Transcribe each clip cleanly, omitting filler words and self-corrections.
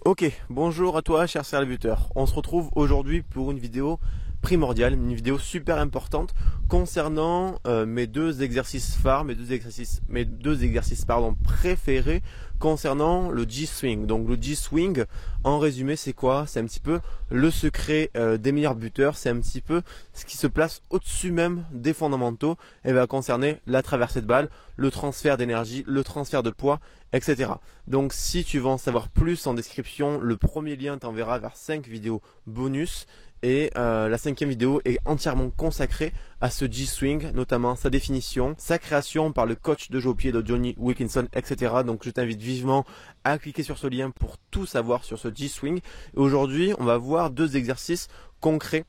Ok, bonjour à toi cher serviteur. On se retrouve aujourd'hui pour une vidéo primordiale, une vidéo super importante concernant mes deux exercices phares, mes deux exercices préférés concernant le G-Swing. Donc le G-Swing, en résumé, c'est quoi? C'est un petit peu le secret des meilleurs buteurs, c'est un petit peu ce qui se place au-dessus même des fondamentaux et va concerner la traversée de balle, le transfert d'énergie, le transfert de poids, etc. Donc si tu veux en savoir plus, en description, le premier lien t'enverra vers 5 vidéos bonus et la 5e vidéo est entièrement consacrée à ce G-Swing, notamment sa définition, sa création par le coach de jeu au pied de Johnny Wilkinson, etc. Donc je t'invite vivement à cliquer sur ce lien pour tout savoir sur ce G-Swing. Et aujourd'hui, on va voir deux exercices concrets,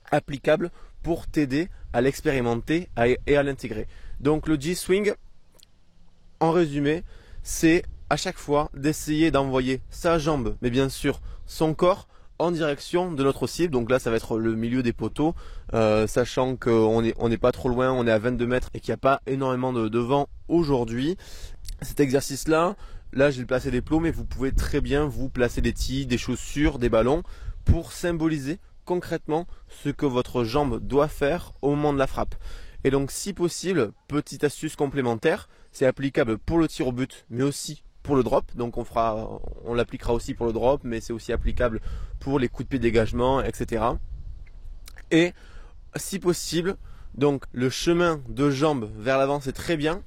applicables pour t'aider à l'expérimenter et à l'intégrer. Donc le G-Swing, en résumé, c'est à chaque fois d'essayer d'envoyer sa jambe, mais bien sûr son corps, en direction de notre cible. Donc là ça va être le milieu des poteaux, sachant qu'on n'est pas trop loin, on est à 22 mètres et qu'il n'y a pas énormément de vent aujourd'hui. Cet exercice là j'ai placé des plots, mais vous pouvez très bien vous placer des tis, des chaussures, des ballons pour symboliser concrètement ce que votre jambe doit faire au moment de la frappe. Et donc si possible, petite astuce complémentaire, c'est applicable pour le tir au but mais aussi pour le drop. Donc on l'appliquera aussi pour le drop, mais c'est aussi applicable pour les coups de pied dégagement, etc. Et si possible, donc le chemin de jambe vers l'avant c'est très bien,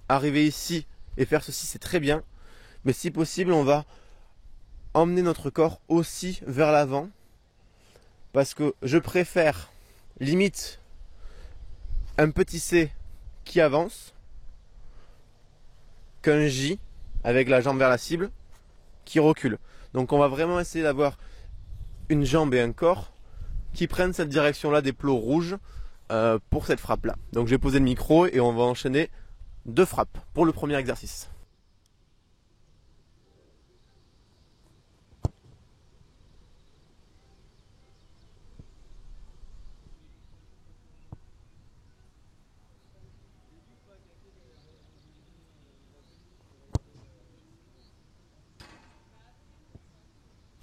arriver ici et faire ceci c'est très bien, mais si possible on va emmener notre corps aussi vers l'avant, parce que je préfère limite un petit C qui avance qu'un J avec la jambe vers la cible qui recule. Donc on va vraiment essayer d'avoir une jambe et un corps qui prennent cette direction là des plots rouges pour cette frappe là. Donc je vais poser le micro et on va enchaîner deux frappes pour le premier exercice.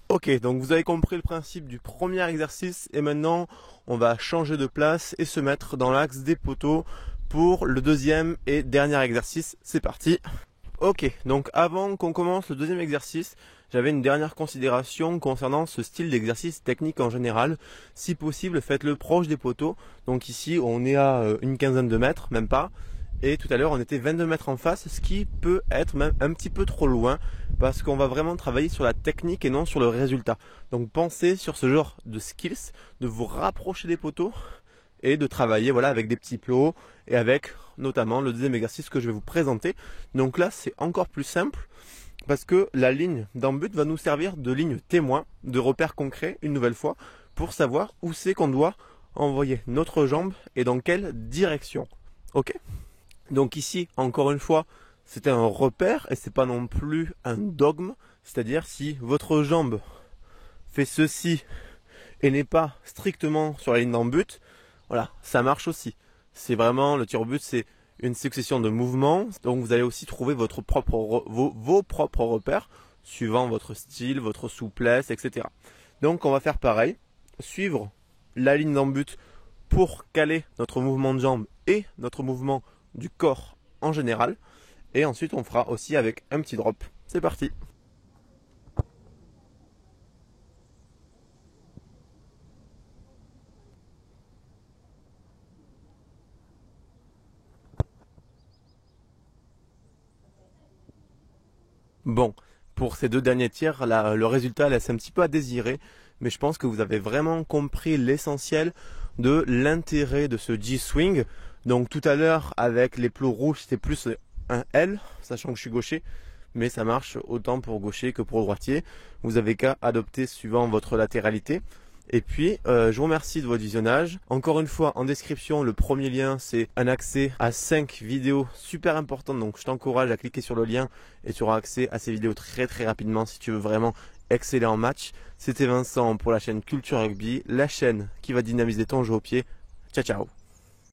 Ok, donc vous avez compris le principe du premier exercice et maintenant on va changer de place et se mettre dans l'axe des poteaux pour le deuxième et dernier exercice. C'est parti. Ok, donc avant qu'on commence le deuxième exercice, j'avais une dernière considération concernant ce style d'exercice technique en général. Si possible, faites-le proche des poteaux. Donc ici, on est à une quinzaine de mètres, même pas. Et tout à l'heure, on était 22 mètres en face, ce qui peut être même un petit peu trop loin parce qu'on va vraiment travailler sur la technique et non sur le résultat. Donc pensez sur ce genre de skills, de vous rapprocher des poteaux et de travailler voilà, avec des petits plots et avec notamment le deuxième exercice que je vais vous présenter. Donc là, c'est encore plus simple parce que la ligne d'en but va nous servir de ligne témoin, de repère concret une nouvelle fois pour savoir où c'est qu'on doit envoyer notre jambe et dans quelle direction. Ok ? Donc ici, encore une fois, c'est un repère et c'est pas non plus un dogme. C'est-à-dire si votre jambe fait ceci et n'est pas strictement sur la ligne d'en but, voilà, ça marche aussi. C'est vraiment, le tir au but, c'est une succession de mouvements. Donc vous allez aussi trouver vos propres repères suivant votre style, votre souplesse, etc. Donc on va faire pareil, suivre la ligne d'en but pour caler notre mouvement de jambe et notre mouvement du corps en général. Et ensuite on fera aussi avec un petit drop. C'est parti. Bon, pour ces deux derniers tirs, le résultat laisse un petit peu à désirer, mais je pense que vous avez vraiment compris l'essentiel de l'intérêt de ce G-Swing. Donc tout à l'heure, avec les plots rouges, c'était plus un L, sachant que je suis gaucher, mais ça marche autant pour gaucher que pour droitier. Vous avez qu'à adopter suivant votre latéralité. Et puis, je vous remercie de votre visionnage. Encore une fois, en description, le premier lien, c'est un accès à 5 vidéos super importantes. Donc, je t'encourage à cliquer sur le lien et tu auras accès à ces vidéos très très rapidement si tu veux vraiment exceller en match. C'était Vincent pour la chaîne Culture Rugby, la chaîne qui va dynamiser ton jeu au pied. Ciao, ciao.